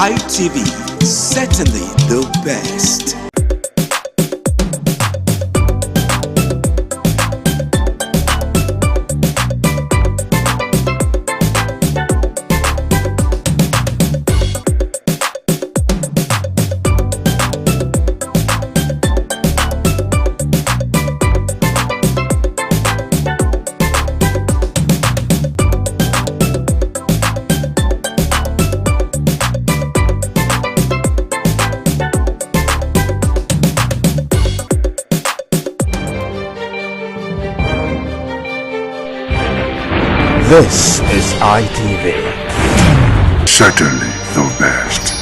ITV, certainly the best. This is ITV. Certainly the best.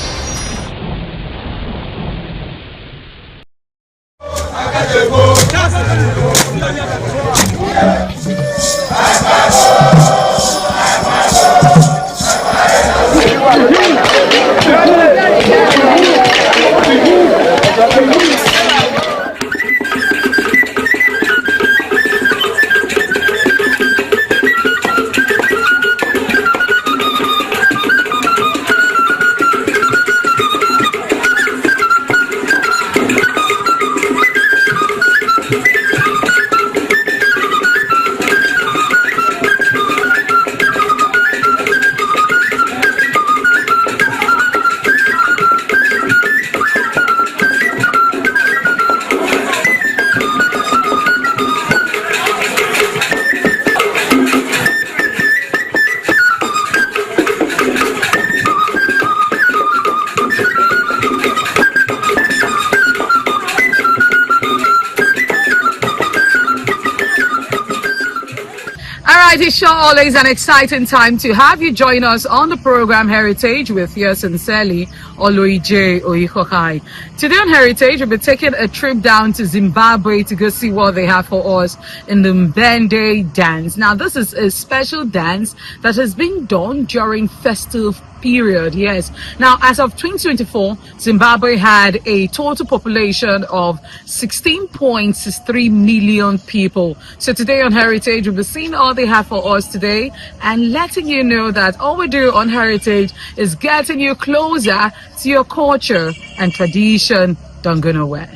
It's sure always an exciting time to have you join us on the program Heritage with yours sincerely, Oloije Oikokai. Today on Heritage, we'll be taking a trip down to Zimbabwe to go see what they have for us in the Mbende dance. Now, this is a special dance that has been done during festive period. Yes. Now, as of 2024, Zimbabwe had a total population of 16.63 million people. So today on Heritage, we'll be seeing all they have for us today and letting you know that all we do on Heritage is getting you closer to your culture and tradition. Don't go nowhere.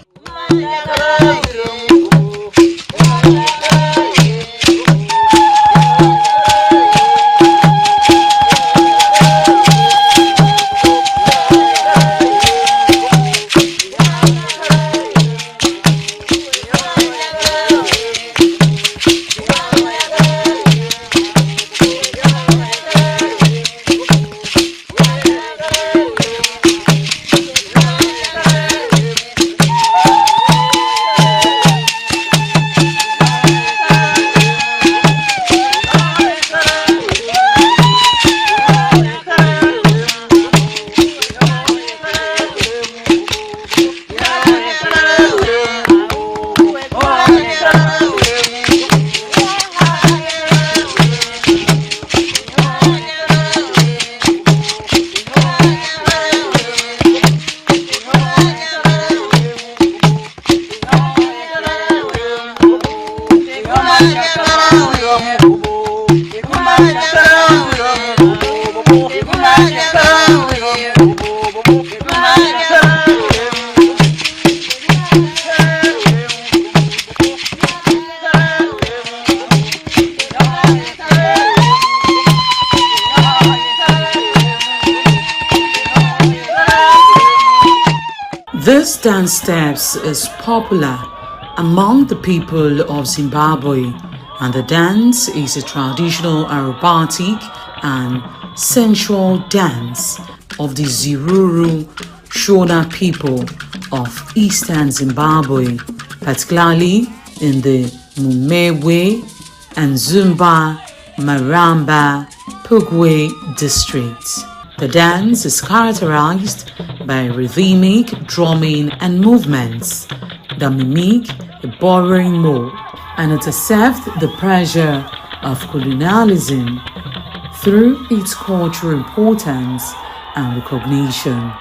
This dance steps is popular among the people of Zimbabwe, and the dance is a traditional aerobatic and sensual dance of the Ziruru Shona people of eastern Zimbabwe, particularly in the Mumewe and Zumba Maramba Pugwe districts. The dance is characterized by rhythmic drumming and movements that mimic a burrowing mode, and it accepts the pressure of colonialism through its cultural importance and recognition.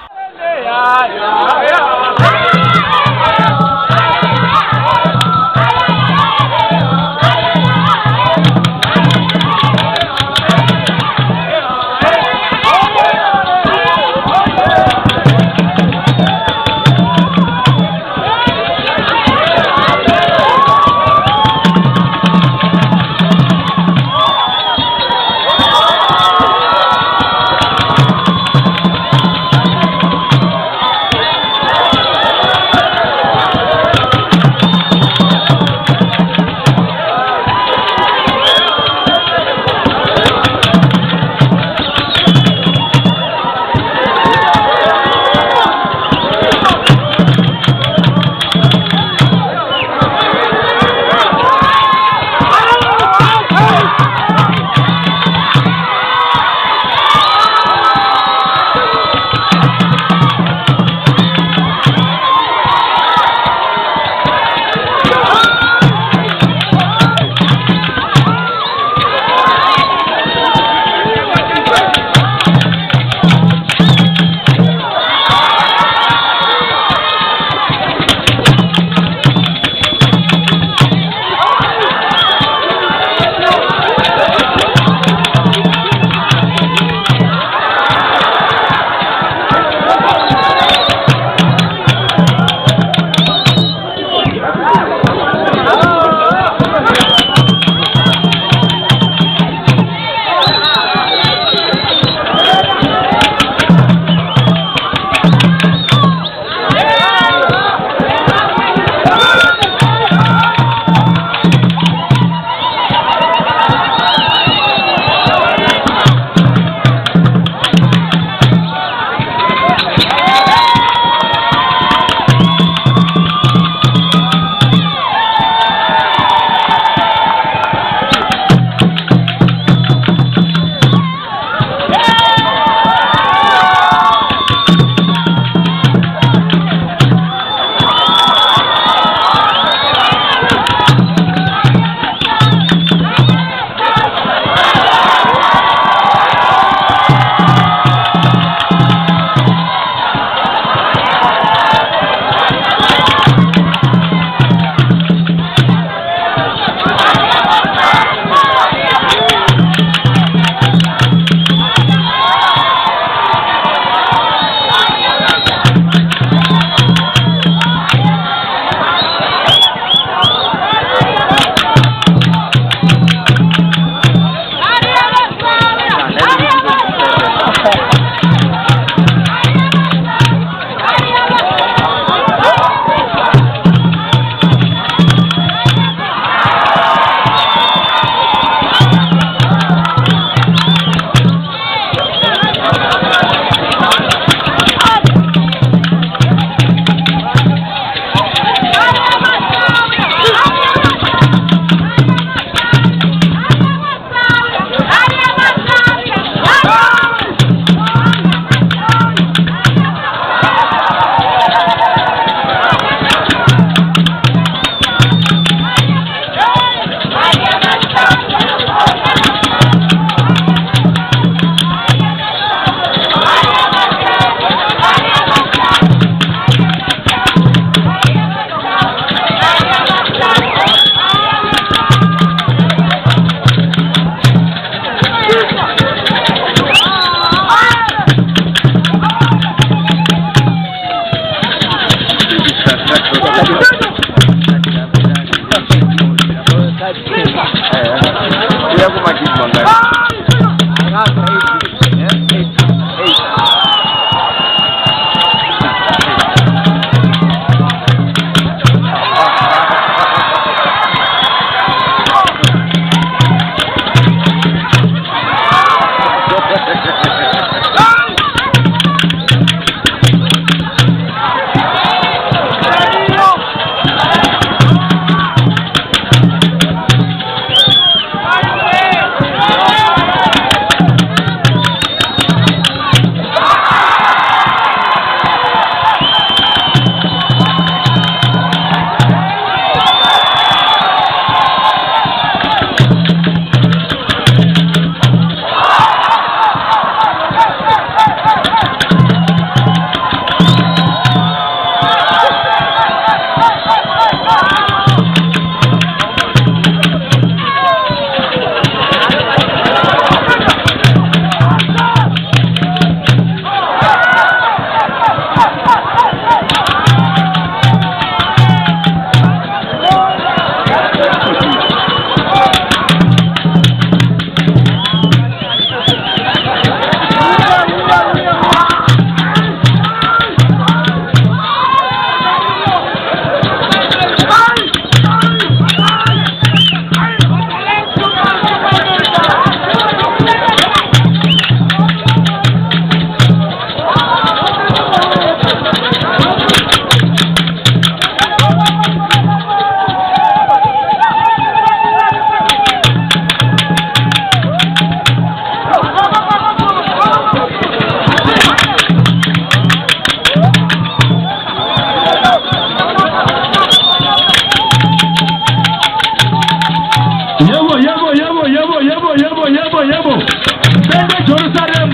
Bende Jerusalem.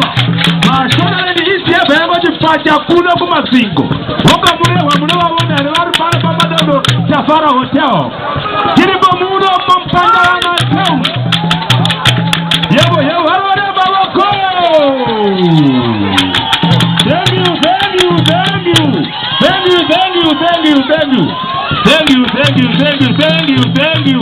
Mashona ni isi ya bema jifaja kuna kumasingo. Oka mulewa wona ni wari para papa dodo Jafara Hotel. Kiribo mudo mpanda na teu. Yebo harore babako. Thank you.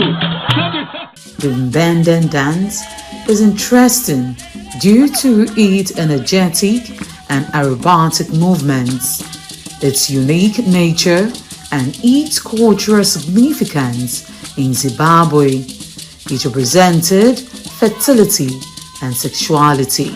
The Mbenden dance is interesting due to its energetic and aerobatic movements, its unique nature, and its cultural significance in Zimbabwe. It represented fertility and sexuality.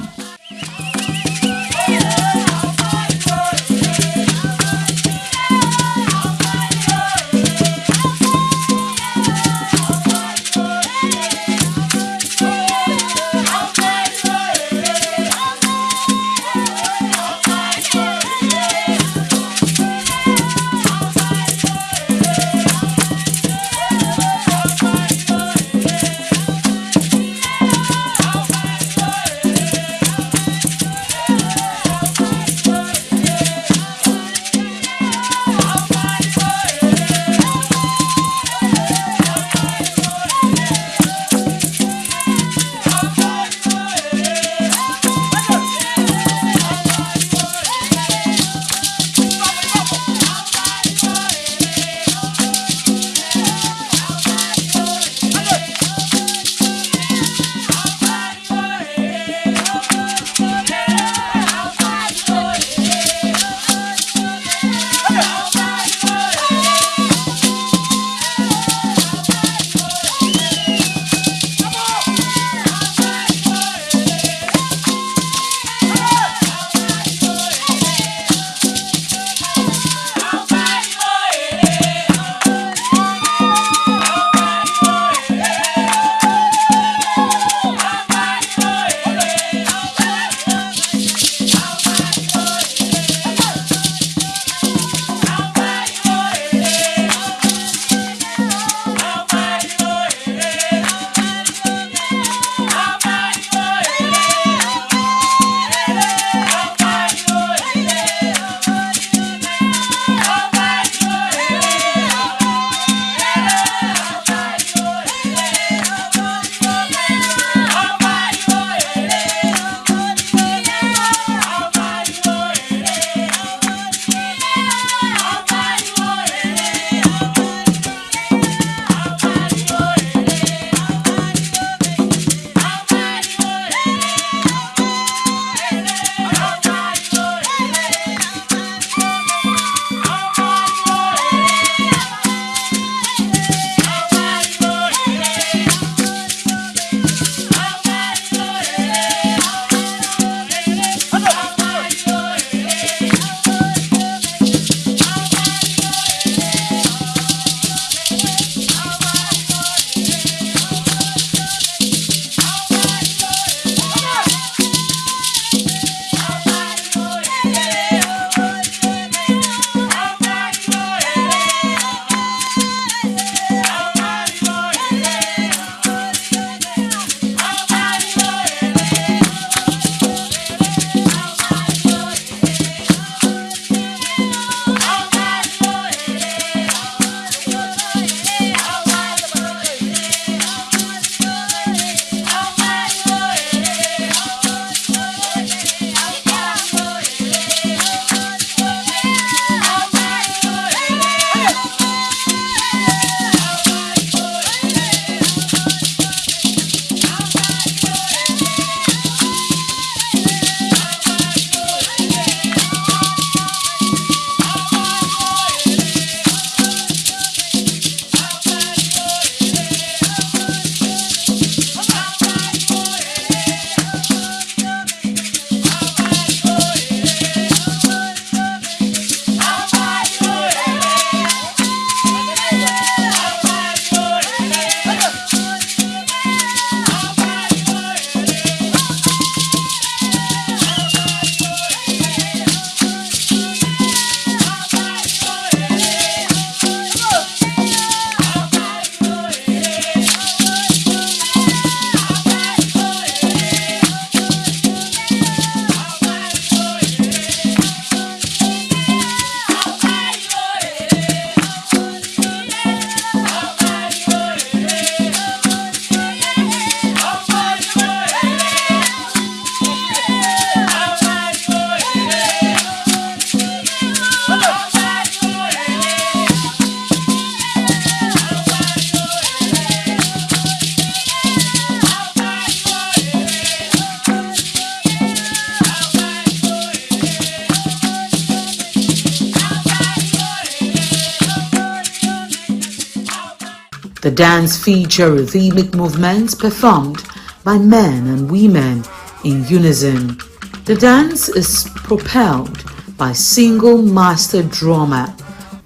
The dance feature rhythmic movements performed by men and women in unison. The dance is propelled by single master drummer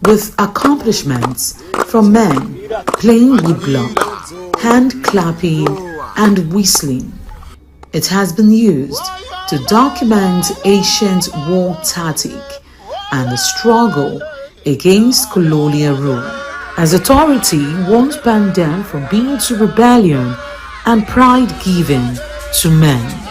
with accompaniments from men playing woodblock, hand clapping and whistling. It has been used to document ancient war tactic and the struggle against colonial rule, as authority once banned them from being to rebellion and pride given to men.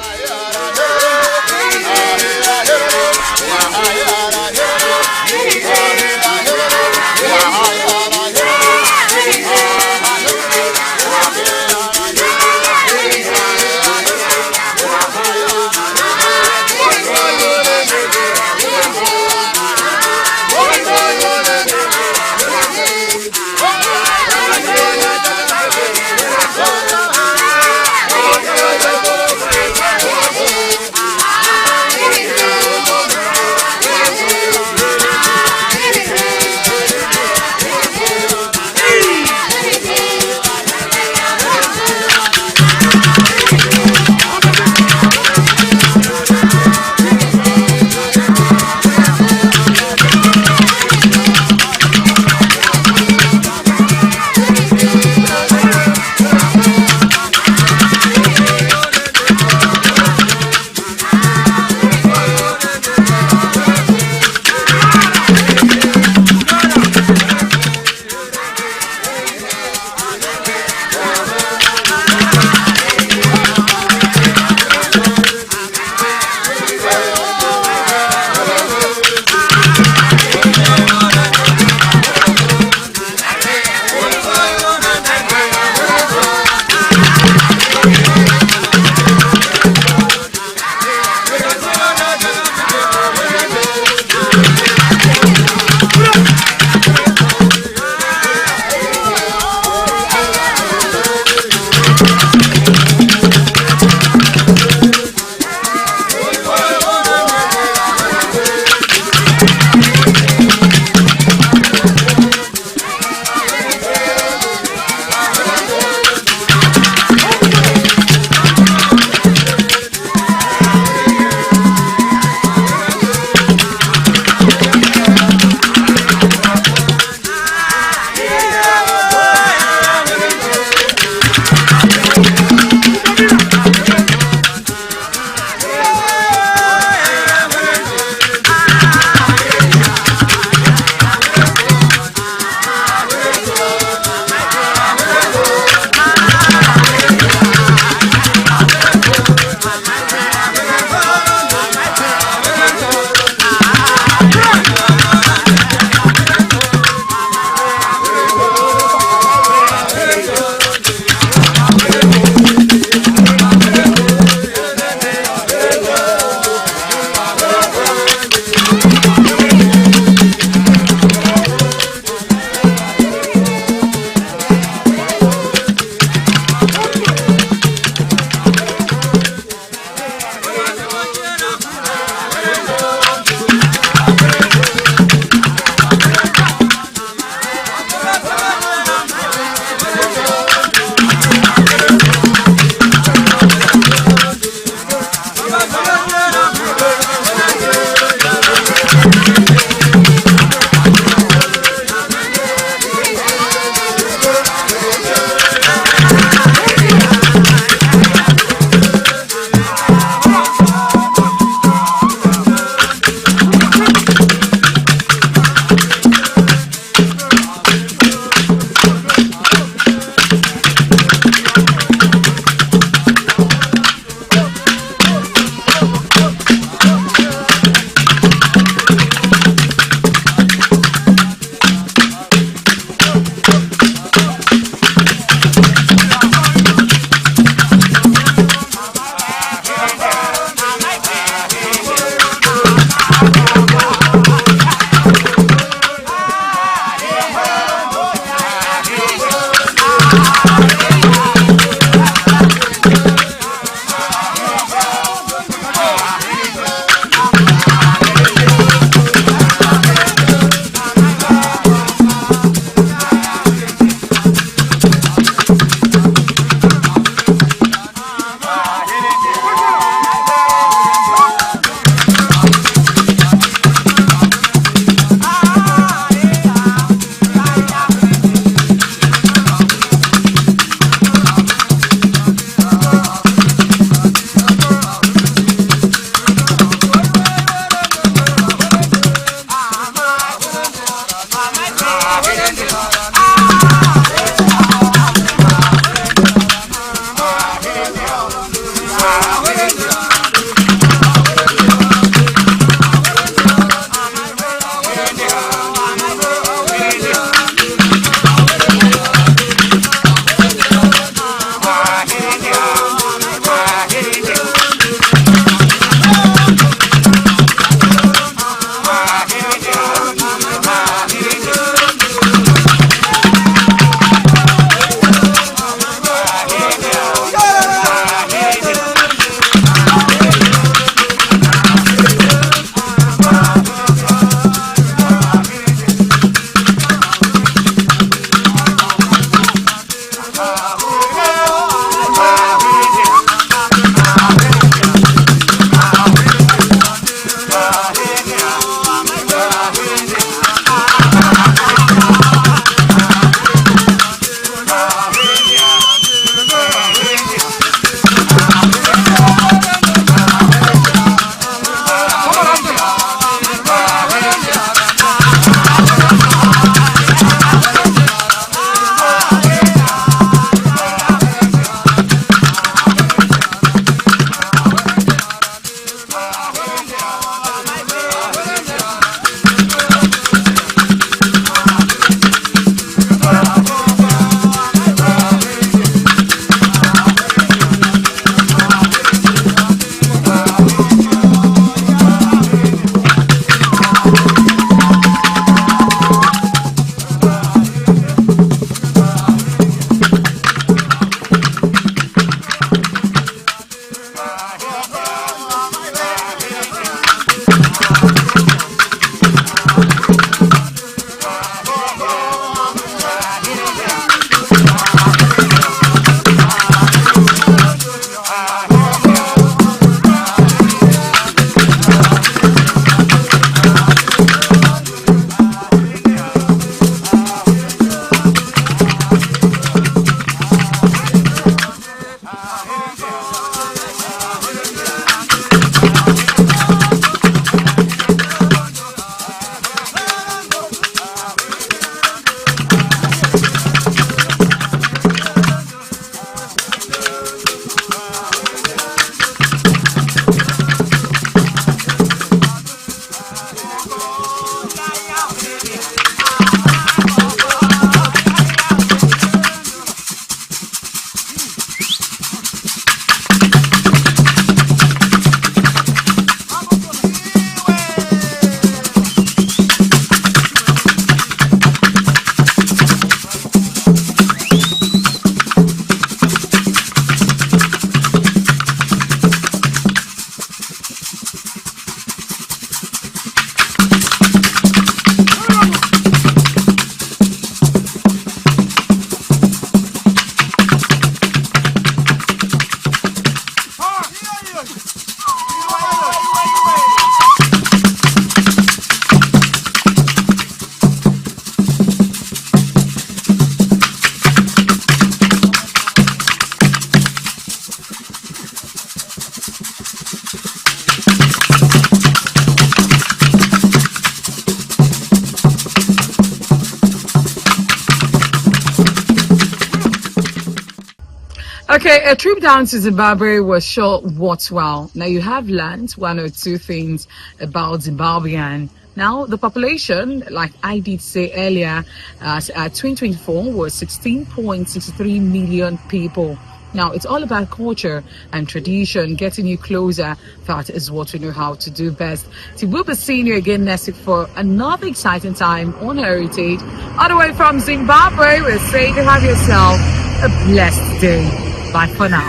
Okay, a trip down to Zimbabwe was sure worthwhile. Now you have learned one or two things about Zimbabwean. Now the population, like I did say earlier, 2024 was 16.63 million people. Now it's all about culture and tradition, getting you closer. That is what we know how to do best. So we'll be seeing you again next week for another exciting time on Heritage. All the way from Zimbabwe, we're saying to have yourself a blessed day. Bye for now.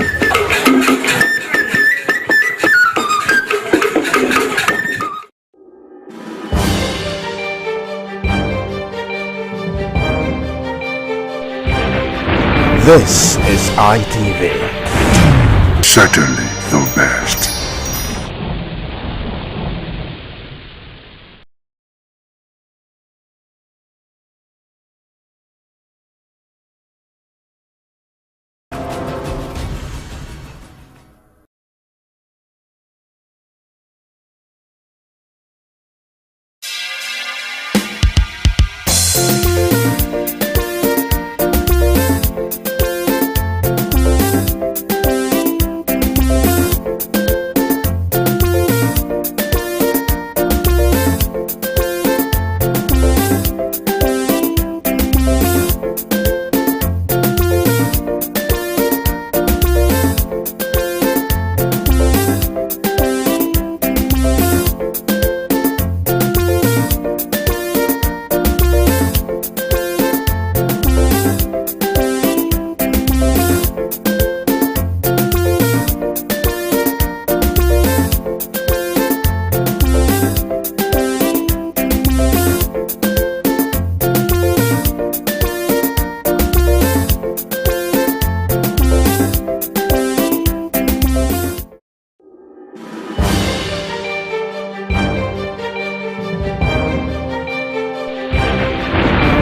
This is ITV. Certainly the best.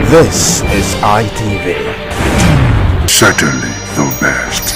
This is ITV. Certainly the best.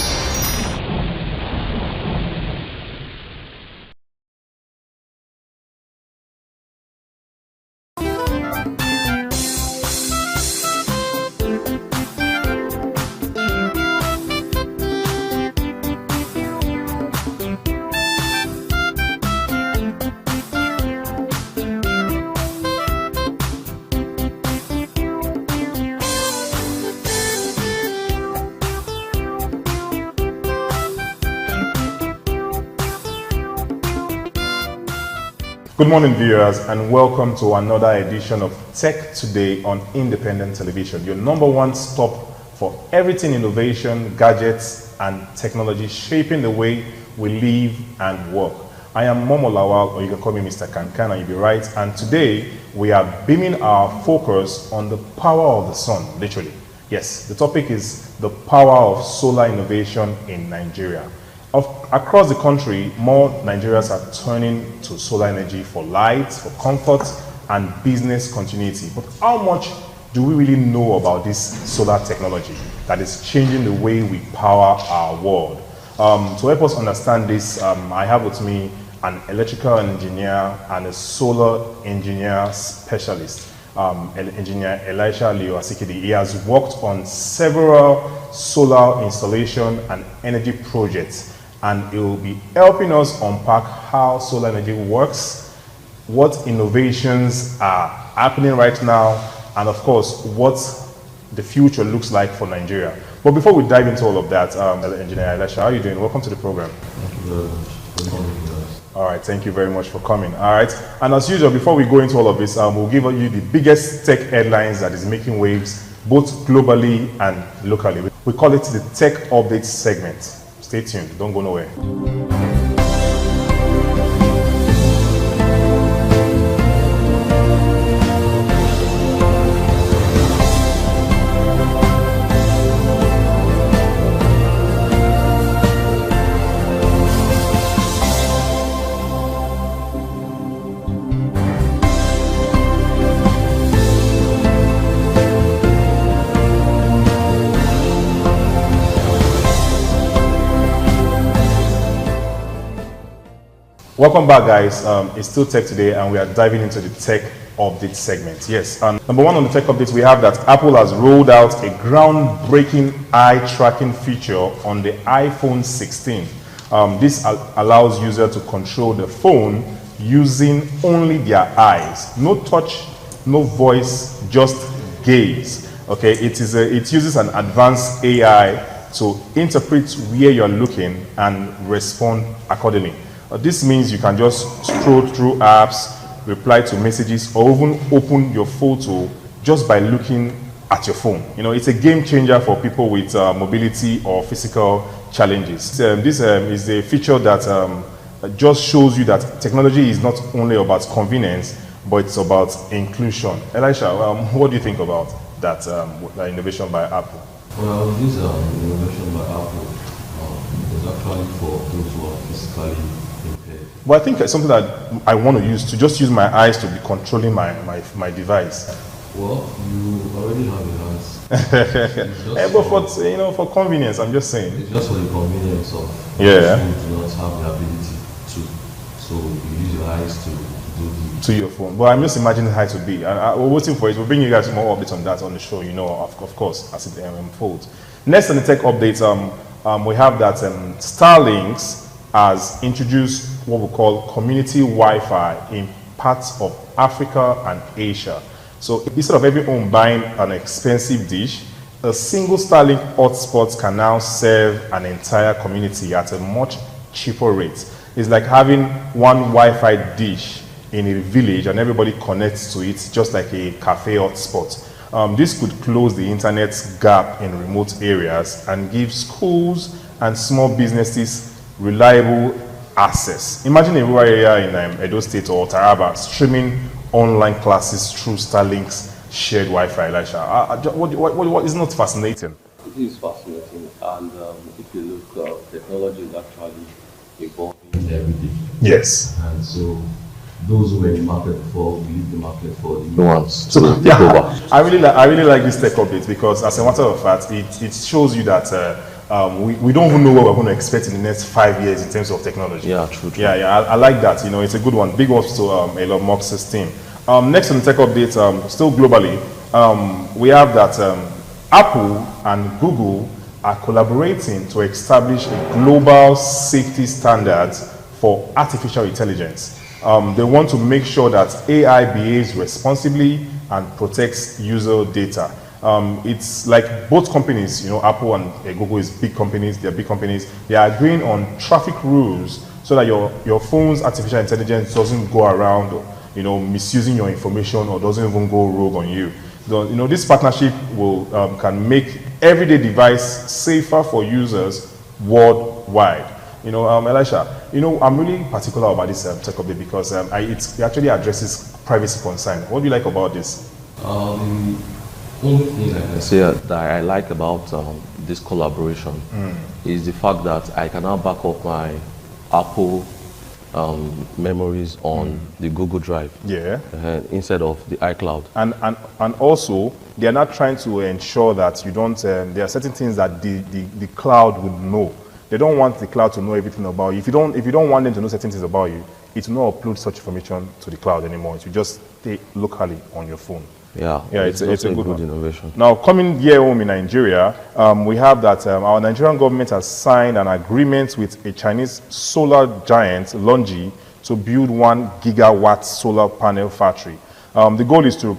Good morning, viewers, and welcome to another edition of Tech Today on Independent Television, your number one stop for everything innovation, gadgets, and technology shaping the way we live and work. I am Momo Lawal, or you can call me Mr. Kankan, and you'll be right. And today, we are beaming our focus on the power of the sun, literally. Yes, the topic is the power of solar innovation in Nigeria. Across the country, more Nigerians are turning to solar energy for light, for comfort, and business continuity. But how much do we really know about this solar technology that is changing the way we power our world? To help us understand this, I have with me an electrical engineer and a solar engineer specialist, Engineer Elisha Leo Asikidi. He has worked on several solar installation and energy projects, and it will be helping us unpack how solar energy works, what innovations are happening right now, and of course, what the future looks like for Nigeria. But before we dive into all of that, Engineer Elisha, how are you doing? Welcome to the program. Thank you very much. Good morning, guys. All right, thank you very much for coming. All right, and as usual, before we go into all of this, we'll give you the biggest tech headlines that is making waves, both globally and locally. We call it the Tech Updates segment. Stay tuned, don't go nowhere. Welcome back, guys. It's still Tech Today, and we are diving into the tech update segment. Yes, and number one on the tech updates, we have that Apple has rolled out a groundbreaking eye tracking feature on the iPhone 16. This allows users to control the phone using only their eyes. No touch, no voice, just gaze. Okay, it uses an advanced AI to interpret where you're looking and respond accordingly. This means you can just scroll through apps, reply to messages, or even open your photo just by looking at your phone. You know, it's a game changer for people with mobility or physical challenges. This is a feature that just shows you that technology is not only about convenience, but it's about inclusion. Elisha, what do you think about that innovation by Apple? Well, this innovation by Apple is actually for those who are physically impaired. Well, I think it's something that I want to use, to just use my eyes to be controlling my device. Well, you already have your hands. But for convenience, I'm just saying. It's just for the convenience of Yeah. those who do not have the ability to. So you use your eyes to do the. To your phone. But I'm just imagining how it would be. And we're waiting for it. We'll bring you guys more updates on that on the show, of course, as it unfolds. Next on the tech updates, we have that Starlink has introduced what we call community Wi-Fi in parts of Africa and Asia. So instead of everyone buying an expensive dish, a single Starlink hotspot can now serve an entire community at a much cheaper rate. It's like having one Wi-Fi dish in a village and everybody connects to it just like a cafe hotspot. This could close the internet gap in remote areas and give schools and small businesses reliable access. Imagine a rural area in Edo State or Taraba streaming online classes through Starlink's shared Wi-Fi. Elisha, what is not fascinating? It is fascinating, and if you look, technology is actually evolving every day. Yes. And so those who were in the market before will leave the market for the new ones. So I really like this tech update because, as a matter of fact, it shows you that we don't even know what we're going to expect in the next 5 years in terms of technology. Yeah, true. Yeah, I like that. It's a good one. Big ups to Elon Musk's team. Next on the tech update, still globally, we have that Apple and Google are collaborating to establish a global safety standards for artificial intelligence. They want to make sure that AI behaves responsibly and protects user data. It's like both companies, Apple and Google is big companies, they're big companies. They are agreeing on traffic rules so that your phone's artificial intelligence doesn't go around, misusing your information or doesn't even go rogue on you. This partnership can make everyday device safer for users worldwide. Elisha, I'm really particular about this tech update because it actually addresses privacy concern. What do you like about this? The only thing I can say that I like about this collaboration is the fact that I can now back up my Apple memories on the Google Drive, instead of the iCloud. And also, they are not trying to ensure that you don't. There are certain things that the cloud would know. They don't want the cloud to know everything about you. If you don't want them to know certain things about you, it will not upload such information to the cloud anymore. It will just stay locally on your phone. Yeah, it's a good innovation. Now, coming here home in Nigeria, we have that our Nigerian government has signed an agreement with a Chinese solar giant, LONGi, to build 1 gigawatt solar panel factory. The goal is to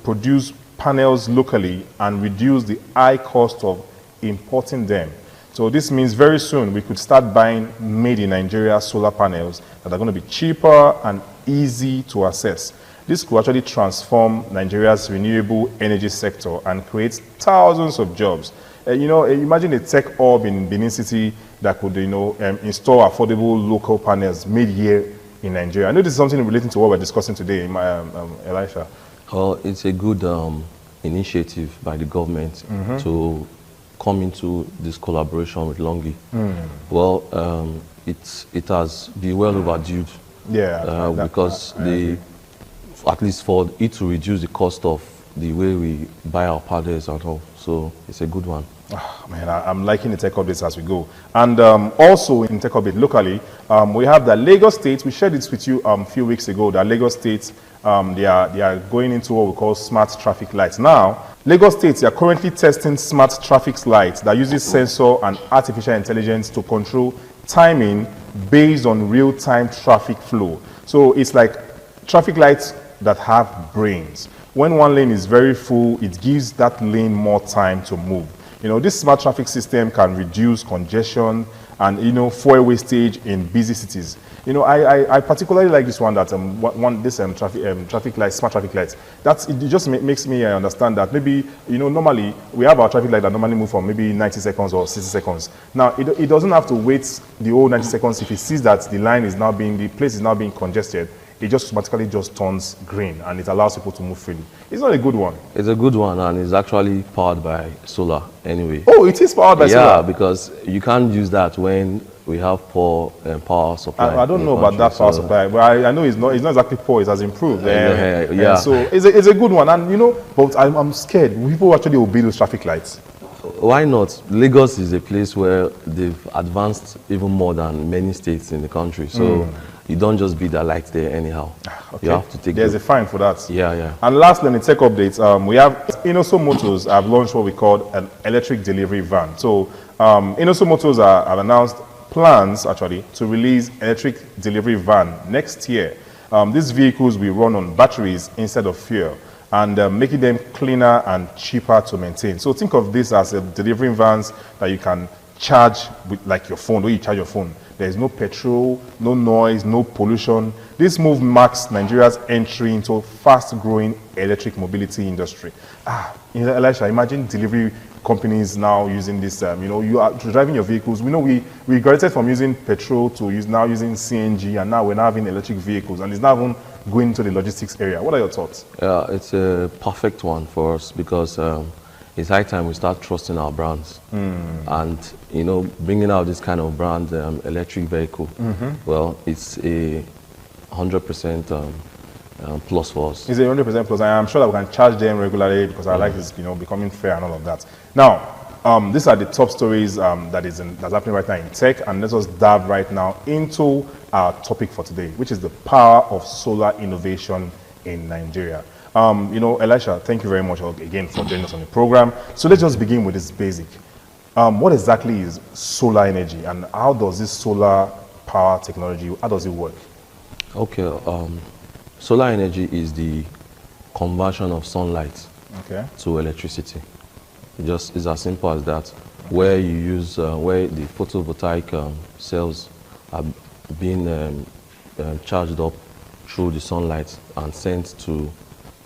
produce panels locally and reduce the high cost of importing them. So this means very soon we could start buying made in Nigeria solar panels that are going to be cheaper and easy to access. This could actually transform Nigeria's renewable energy sector and create thousands of jobs. Imagine a tech hub in Benin City that could, install affordable local panels made here in Nigeria. I know this is something relating to what we're discussing today, Elisha. Well, it's a good initiative by the government to come into this collaboration with LONGi. Well, it has been well overdue. Yeah, because at least for it to reduce the cost of the way we buy our panels and all. So it's a good one. Man, I'm liking the tech updates as we go. And also in tech update locally, we have the Lagos State. We shared this with you a few weeks ago. That Lagos State, they are going into what we call smart traffic lights. Now, Lagos State, they are currently testing smart traffic lights that uses sensor and artificial intelligence to control timing based on real-time traffic flow. So it's like traffic lights that have brains. When one lane is very full, it gives that lane more time to move. You know, this smart traffic system can reduce congestion and, you know, fuel wastage in busy cities. You know, I particularly like this one that traffic lights, smart traffic lights. It just makes me understand that maybe, you know, normally we have our traffic light that normally move for maybe 90 seconds or 60 seconds. Now, it doesn't have to wait the whole 90 seconds if it sees that the place is now being congested. It just automatically just turns green and it allows people to move freely. It's not a good one. It's a good one, and it's actually powered by solar anyway. Oh, it is powered by solar? Yeah, because you can't use that when we have poor power supply. I don't know about that power supply, but I know it's not exactly poor. It has improved. Yeah. So it's a good one, and you know, but I'm scared. Will people actually obey those traffic lights? Why not? Lagos is a place where they've advanced even more than many states in the country. So you don't just be the light there anyhow. Okay. You have to take. There's a fine for that. Yeah. And lastly, in the tech updates, we have Inoso Motors have launched what we call an electric delivery van. So Inoso Motors have announced plans actually to release electric delivery van next year. These vehicles will run on batteries instead of fuel, and making them cleaner and cheaper to maintain. So think of this as a delivery vans that you can charge with like your phone, where you charge your phone. There is no petrol, no noise, no pollution. This move marks Nigeria's entry into a fast-growing electric mobility industry. Elisha, imagine delivery companies now using this. You know, you are driving your vehicles. We know we graduated from using petrol to now using CNG, and now we're now having electric vehicles, and it's not even going into the logistics area. What are your thoughts? Yeah, it's a perfect one for us because it's high time we start trusting our brands. And, you know, bringing out this kind of brand, electric vehicle, well, it's a 100% plus for us. It's a 100% plus. I am sure that we can charge them regularly because I like this, you know, becoming fair and all of that. Now, these are the top stories that's happening right now in tech, and let us dive right now into our topic for today, which is the power of solar innovation in Nigeria. You know, Elisha, thank you very much again for joining us on the program. So let's just begin with this basic. What exactly is solar energy, and how does this solar power technology, how does it work? Okay, solar energy is the conversion of sunlight to electricity. It's as simple as that. Where you use, where the photovoltaic cells are being charged up through the sunlight and sent to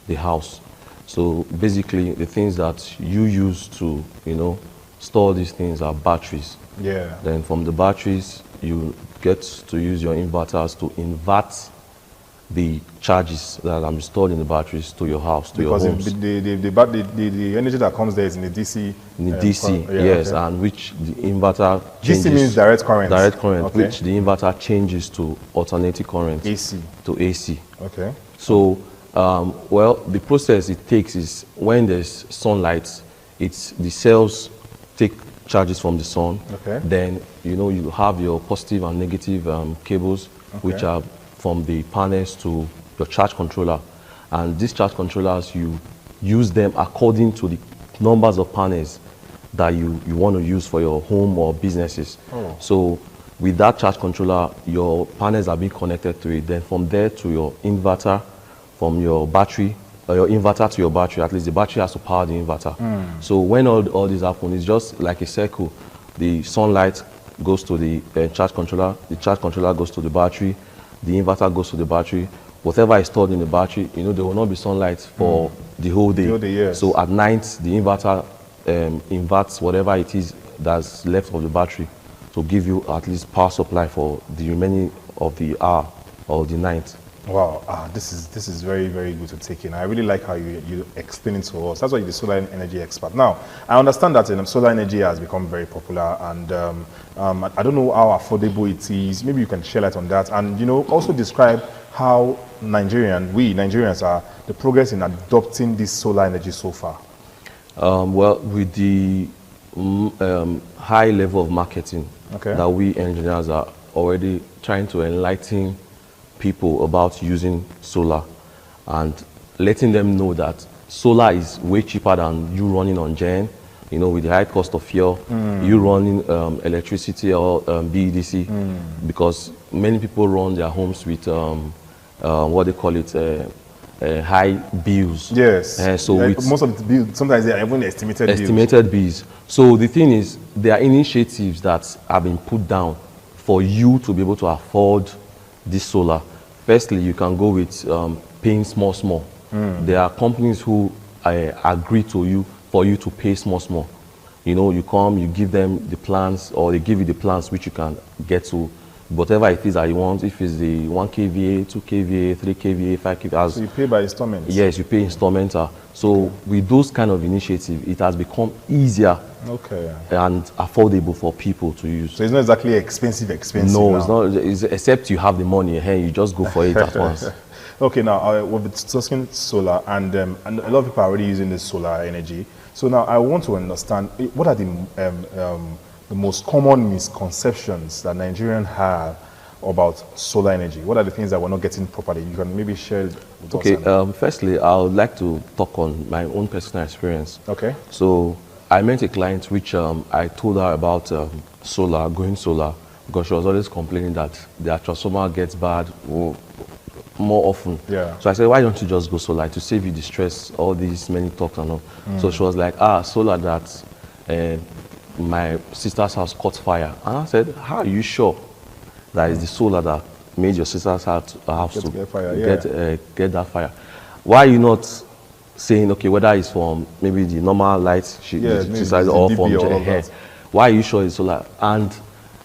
the house. So basically, the things that you use to, you know, store these things are batteries. Yeah. Then from the batteries, you get to use your inverters to invert the charges that are stored in the batteries to your house, to your homes. Because the energy that comes there is in the DC. In the DC, yes, and which the inverter changes. DC means direct current. Direct current, which the inverter changes to alternating current. AC. To AC. Okay. So, well, the process it takes is when there's sunlight, the cells take charges from the sun. Okay. Then, you know, you have your positive and negative cables, which are from the panels to your charge controller. And these charge controllers, you use them according to the numbers of panels that you want to use for your home or businesses. So with that charge controller, your panels are being connected to it. Then from there to your inverter, from your battery, or your inverter to your battery, at least the battery has to power the inverter. So when all this happens, it's just like a circle. The sunlight goes to the charge controller goes to the battery, the inverter goes to the battery. Whatever is stored in the battery, you know, there will not be sunlight for the whole day. Yes. So at night, the inverter inverts whatever it is that's left of the battery to give you at least power supply for the remaining of the hour or the night. Wow, this is very, very good to take in. I really like how you explain it to us. That's why you're the solar energy expert. Now, I understand that solar energy has become very popular, and I don't know how affordable it is. Maybe you can share light on that, and you know, also describe how we Nigerians are the progress in adopting this solar energy so far? Well, with the high level of marketing that we engineers are already trying to enlighten people about using solar and letting them know that solar is way cheaper than you running on gen, you know, with the high cost of fuel, you running electricity or BEDC, because many people run their homes with what they call it, high bills. Yes. So Like with most of the bills, sometimes they are even estimated bills. So the thing is, there are initiatives that have been put down for you to be able to afford this solar. Firstly, you can go with paying small. There are companies who agree to you for you to pay small. You know, you come, you give them the plans, or they give you the plans which you can get to whatever it is that you want. If it's the 1 kVA, 2 kVA, 3 kVA, 5 kVA. So you pay by installments? Yes, you pay installments. So with those kind of initiatives, it has become easier and affordable for people to use. So it's not exactly expensive No, now. it's not. Except you have the money, hey, you just go for it at once. Okay, now we're discussing solar, and a lot of people are already using this solar energy. So now I want to understand, what are the most common misconceptions that Nigerians have about solar energy? What are the things that we're not getting properly? You can maybe share with us. Firstly, I would like to talk on my own personal experience. Okay. So I met a client which I told her about going solar, because she was always complaining that their transformer gets bad more often. Yeah. So I said, why don't you just go solar to save you the stress, all these many talks and all. So she was like, solar that my sister's house caught fire. And I said, how are you sure that it's the solar that made your sister's house to get fire? Get that fire? Why are you not saying, okay, whether it's from maybe the normal light she decided, or from her hair? Why are you sure it's solar? And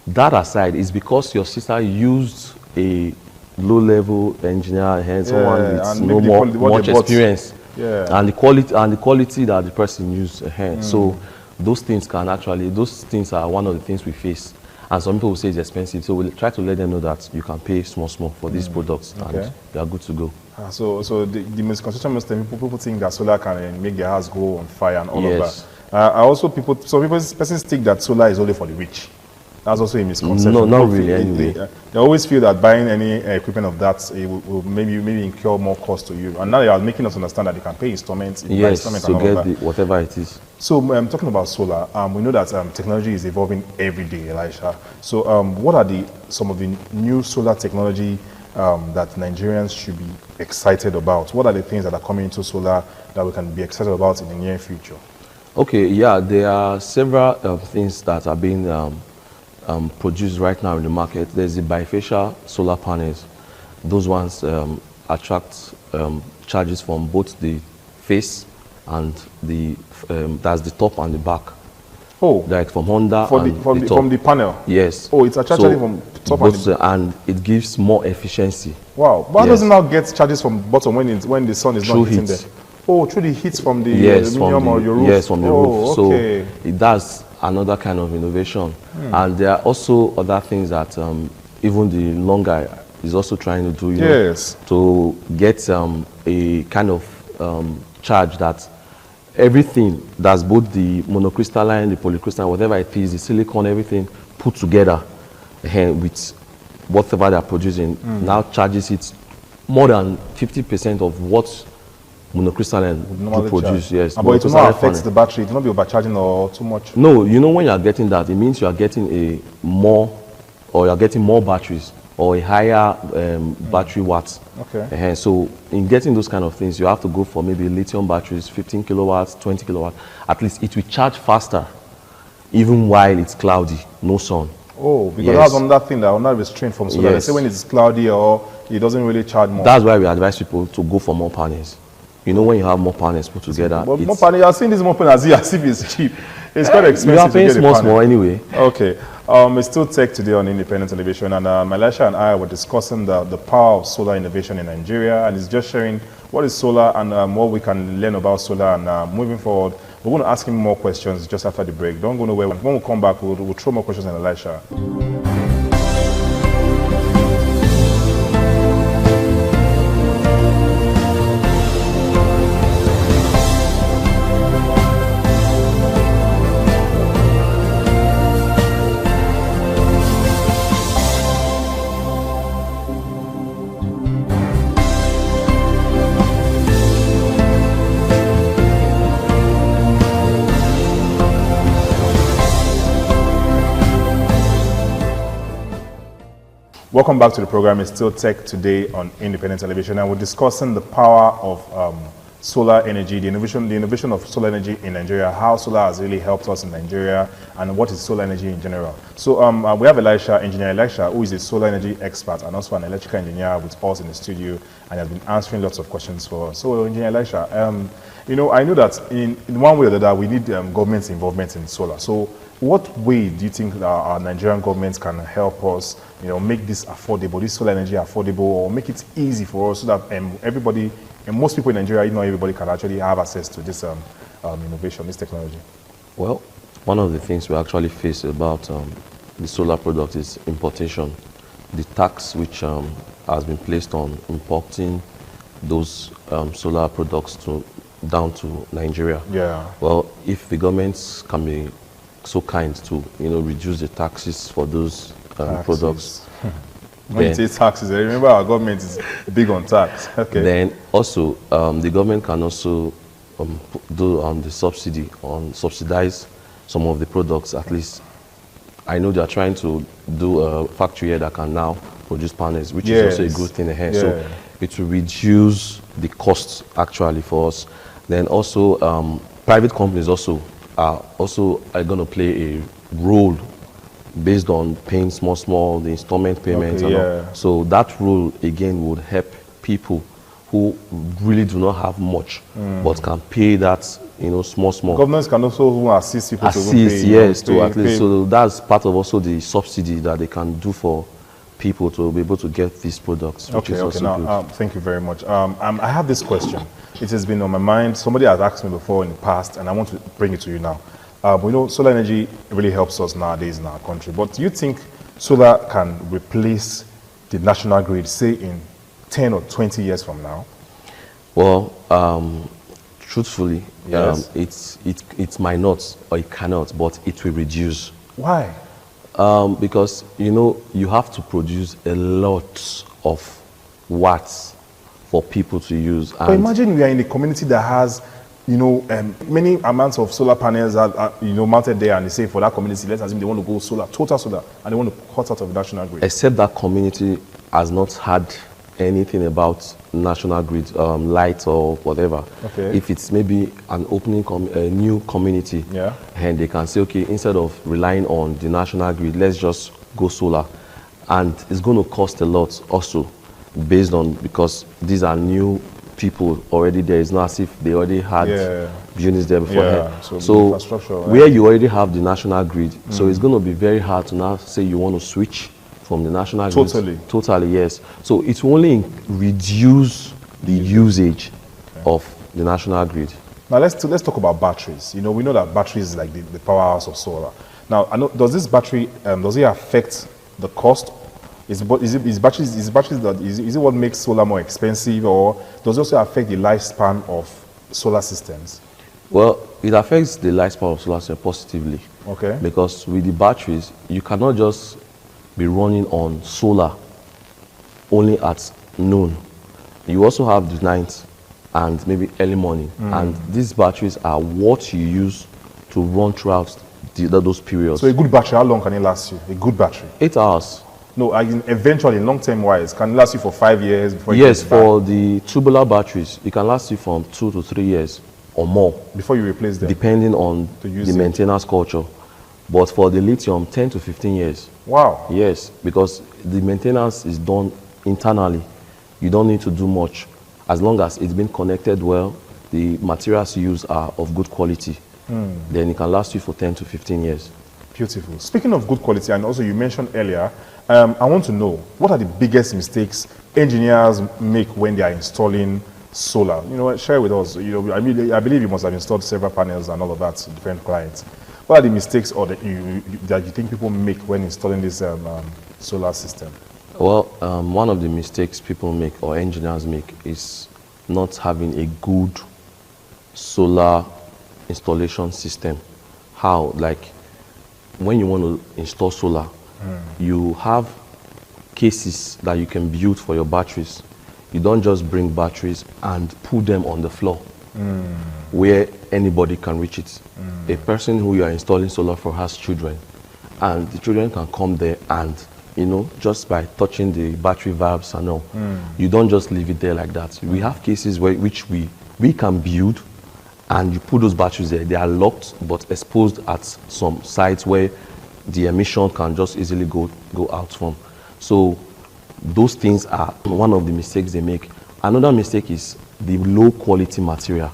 that aside, is because your sister used a low-level engineer, someone with much experience, and the quality that the person used. So those things are one of the things we face. And some people will say it's expensive, so we'll try to let them know that you can pay small for these products, and they are good to go. So the misconception most people think that solar can make their house go on fire and all of that. Some persons think that solar is only for the rich. That's also a misconception. No, not really. Anyway, they always feel that buying any equipment of that will maybe incur more cost to you. And now they are making us understand that you can pay installments. Yes, to get whatever it is. So talking about solar, we know that technology is evolving every day, Elisha. So what are some of the new solar technology that Nigerians should be excited about? What are the things that are coming into solar that we can be excited about in the near future? Okay, yeah, there are several things that are being produced right now in the market. There's the bifacial solar panels. Those ones attract charges from both the face and that's the top and the back. Oh, like from Honda from the panel. Yes. Oh, it's attracting from top and it gives more efficiency. Wow. Why doesn't now get charges from bottom when the sun is not hitting there? Oh, through the heat from the aluminum or your roof. Yes, from the roof. Okay. So that's another kind of innovation. And there are also other things that even the longer is also trying to do, to get a kind of charge that everything that's both the monocrystalline, the polycrystalline, whatever it is, the silicon, everything put together with whatever they're producing, now charges it more than 50% of what monocrystalline would produce. Yes, but it will not affect the battery. It will not be overcharging or too much. No, you know, when you are getting that, it means you are getting more batteries or a higher battery watts. Okay. So in getting those kind of things, you have to go for maybe lithium batteries, 15 kilowatts, 20 kilowatts. At least it will charge faster, even while it's cloudy, no sun. Oh, because that's another thing that will not restrain from solar. They say when it's cloudy or it doesn't really charge more. That's why we advise people to go for more panels. You know, when you have more panels put together. But more panels, I've seen this more panels as if it's cheap. It's quite expensive. You are paying small anyway. Okay. It's still Tech Today on Independent Television, and Elisha and I were discussing the power of solar innovation in Nigeria, and it's just sharing what is solar and what we can learn about solar. And moving forward, we're going to ask him more questions just after the break. Don't go nowhere. When we come back, we'll throw more questions on Elisha. Welcome back to the program. It's still Tech Today on Independent Television, and we're discussing the power of solar energy, the innovation of solar energy in Nigeria, how solar has really helped us in Nigeria, and what is solar energy in general. So we have Engineer Elisha, who is a solar energy expert and also an electrical engineer with us in the studio, and has been answering lots of questions for us. So Engineer Elisha, I know that in one way or the other, we need government's involvement in solar. So what way do you think that our Nigerian government can help us, make this affordable, this solar energy affordable, or make it easy for us so that everybody, and most people in Nigeria, everybody can actually have access to this innovation, this technology? Well, one of the things we actually face about the solar product is importation. The tax which has been placed on importing those solar products down to Nigeria. Yeah. Well, if the governments can be so kind to reduce the taxes for those products. When you say taxes, remember our government is big on tax. Okay. Then also the government can also do the subsidize some of the products. At least I know they are trying to do a factory here that can now produce panels, which is also a good thing ahead. Yeah. So it will reduce the costs actually for us. Then also private companies are going to play a role based on paying small the installment payments. Okay, and all. So that role again would help people who really do not have much but can pay that small. Governments can also assist people to pay. Yes, to at least. So that's part of also the subsidy that they can do for people to be able to get these products. Which is also now good. Thank you very much. I have this question. It has been on my mind. Somebody has asked me before in the past, and I want to bring it to you now. We know solar energy really helps us nowadays in our country, but do you think solar can replace the national grid, say in 10 or 20 years from now? Well, truthfully, yes. it might not, or it cannot, but it will reduce. Why? Because you have to produce a lot of watts for people to use. But imagine we are in a community that has many amounts of solar panels are mounted there, and they say for that community, let's assume they want to go solar, total solar, and they want to cut out of the national grid. Except that community has not had anything about national grid, light or whatever. Okay. If it's maybe an opening, a new community, and they can say, okay, instead of relying on the national grid, let's just go solar. And it's going to cost a lot also, because these are new people already there. It's not as if they already had units there beforehand. So where you already have the national grid, so it's going to be very hard to now say you want to switch from the national grid. Totally, yes. So it will only reduce the usage of the national grid. Now let's talk about batteries. We know that batteries is like the powerhouse of solar. Now, does this battery does it affect the cost? Is it what makes solar more expensive, or does it also affect the lifespan of solar systems? Well, it affects the lifespan of solar systems positively. Okay. Because with the batteries, you cannot just be running on solar only at noon. You also have the night and maybe early morning. And these batteries are what you use to run throughout those periods. So a good battery, how long can it last you? A good battery? 8 hours. No, eventually, long-term wise, can it last you for 5 years before Yes, for the tubular batteries, it can last you from 2 to 3 years or more. Before you replace them? Depending on the maintenance culture. But for the lithium, 10 to 15 years. Wow. Yes, because the maintenance is done internally. You don't need to do much. As long as it's been connected well, the materials used are of good quality. Then it can last you for 10 to 15 years. Beautiful. Speaking of good quality, and also you mentioned earlier, I want to know, what are the biggest mistakes engineers make when they are installing solar? Share with us. I believe you must have installed several panels and all of that to different clients. What are the mistakes that you think people make when installing this solar system? Well, one of the mistakes people make or engineers make is not having a good solar installation system. How? Like when you want to install solar, you have cases that you can build for your batteries. You don't just bring batteries and put them on the floor where anybody can reach it. A person who you are installing solar for has children, and the children can come there and you know, just by touching the battery valves and all. You don't just leave it there like that. We have cases which we can build, and you put those batteries there. They are locked but exposed at some sites where the emission can just easily go out from. So those things are one of the mistakes they make. Another mistake is the low quality material.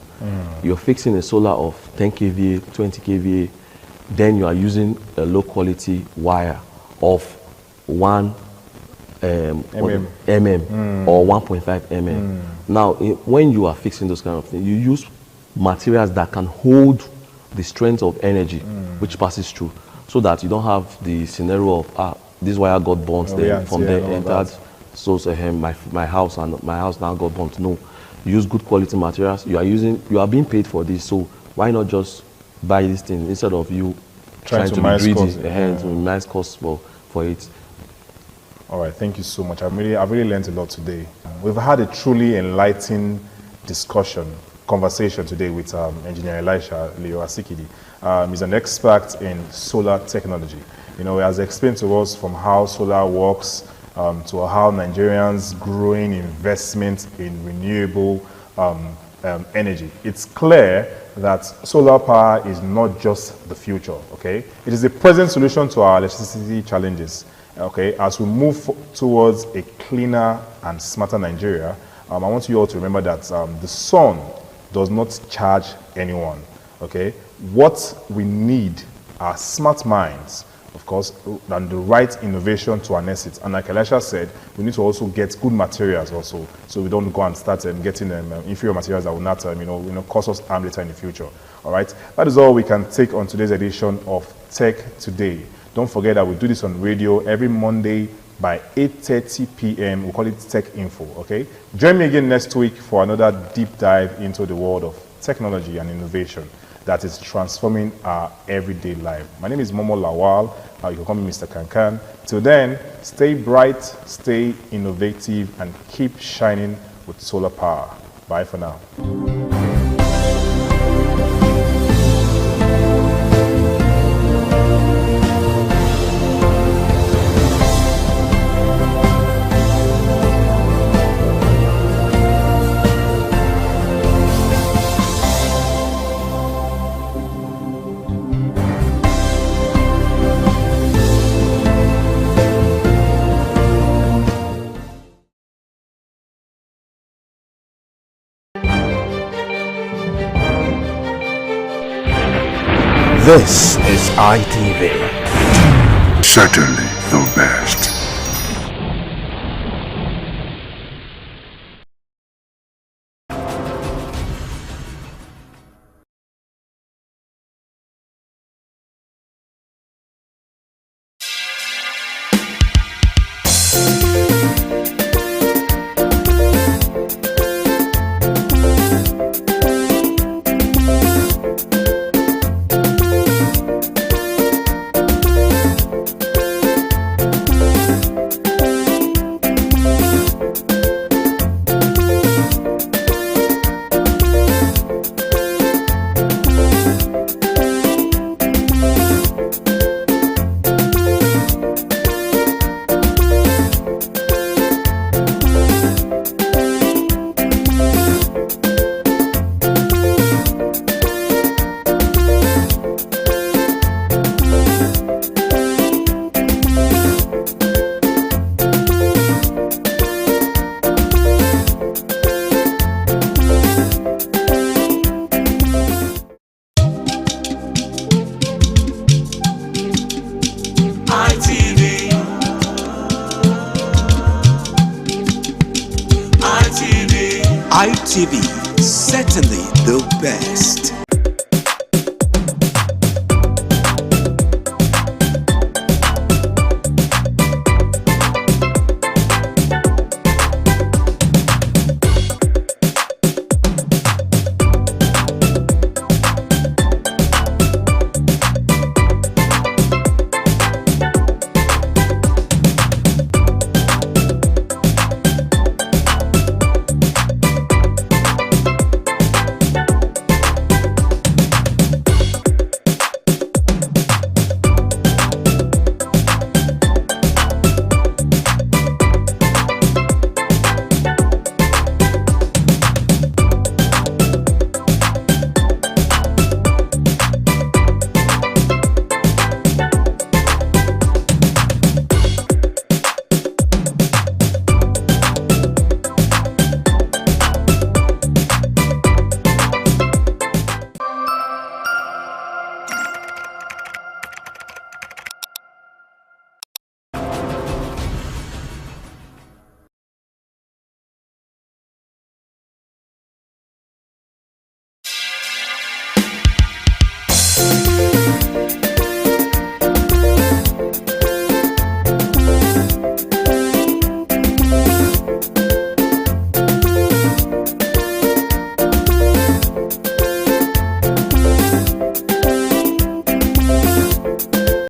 You're fixing a solar of 10 kVA, 20 kVA, then you are using a low quality wire of 1 mm or 1.5 mm. Now, when you are fixing those kind of things, you use materials that can hold the strength of energy which passes through, so that you don't have the scenario of this wire got burnt there, from there entered, so my house now got burnt. No, you use good quality materials. You are being paid for this, so why not just buy this thing instead of you trying to be greedy to minimize costs for it. All right, thank you so much. I've really learned a lot today. We've had a truly enlightening conversation today with Engineer Elisha Leo Asikidi. He's an expert in solar technology. You know, he has explained to us from how solar works to how Nigerians growing investment in renewable energy. It's clear that solar power is not just the future, okay? It is the present solution to our electricity challenges, okay? As we move towards a cleaner and smarter Nigeria, I want you all to remember that the sun does not charge anyone, okay? What we need are smart minds, of course, and the right innovation to harness it. And like Elisha said, we need to also get good materials also, so we don't go and start getting inferior materials that will not, cause us harm later in the future. All right, that is all we can take on today's edition of Tech Today. Don't forget that we do this on radio every Monday by 8:30 p.m. We call it Tech Info. Okay, join me again next week for another deep dive into the world of technology and innovation that is transforming our everyday life. My name is Momo Lawal. You can call me Mr. Kankan. Till then, stay bright, stay innovative, and keep shining with solar power. Bye for now. This is ITV. Certainly the best. ITV, certainly the best.